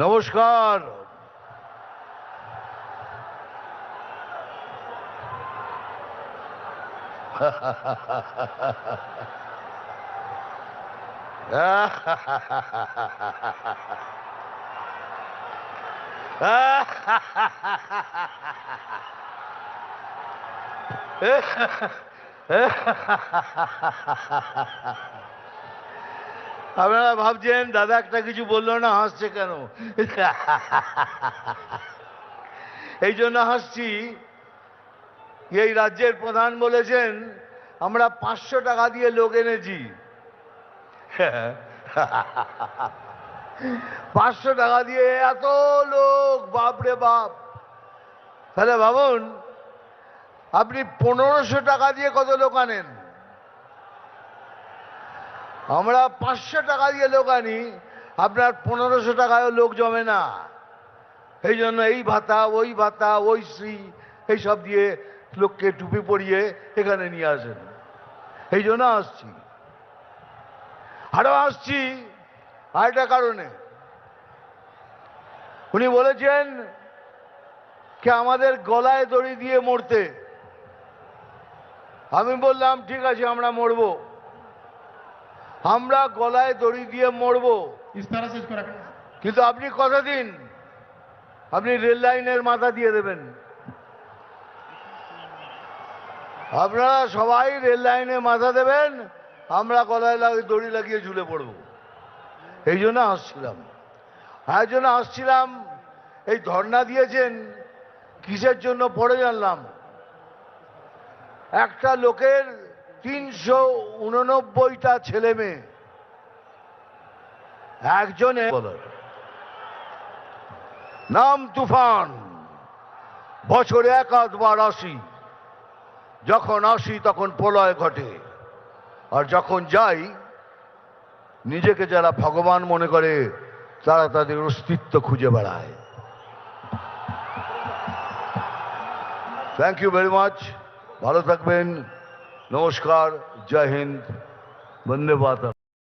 নমস্কার। আপনারা ভাবছেন দাদা একটা কিছু বললো না, হাসছে কেন? এই জন্য হাসছি, এই রাজ্যের প্রধান বলেছেন আমরা 500 টাকা দিয়ে লোক এনেছি। 500 টাকা দিয়ে এত লোক, বাপরে বাপ। তাহলে ভাবুন আপনি 1500 টাকা দিয়ে কত লোক আনেন। আমরা 500 টাকা দিয়ে লোক আনি, আপনার 1500 টাকায় লোক জমে না। এই জন্য এই ভাতা ওই শ্রী এইসব দিয়ে লোককে টুপি পরিয়ে এখানে নিয়ে আসেন। এই জন্য আসছি। আরো আসছি আরেকটা কারণে। উনি বলেছেন কি আমাদের গলায় দড়ি দিয়ে মরতে। আমি বললাম ঠিক আছে আমরা মরবো, আমরা গলায় দড়ি দিয়ে মরবো, কিন্তু আপনি কথা দিন আপনি রেল লাইনের মাথা দিয়ে দেবেন। আপনারা সবাই রেল লাইনে মাথা দেবেন, আমরা গলায় দড়ি লাগিয়ে ঝুলে পড়ব। এই জন্য আসছিলাম। এই ধর্ণা দিয়েছেন কিসের জন্য পড়ে জানলাম। একটা লোকের 389টা ছেলে মেয়ে, একজনের নাম তুফান, বছরে 1-2 বার আসি, যখন আসি তখন প্রলয় ঘটে, আর যখন যাই নিজেকে যারা ভগবান মনে করে তারা তাদের অস্তিত্ব খুঁজে বেড়ায়। Thank you very much. ভালো থাকবেন। নমস্কার, জয় হিন্দ, বন্দে মাতরম।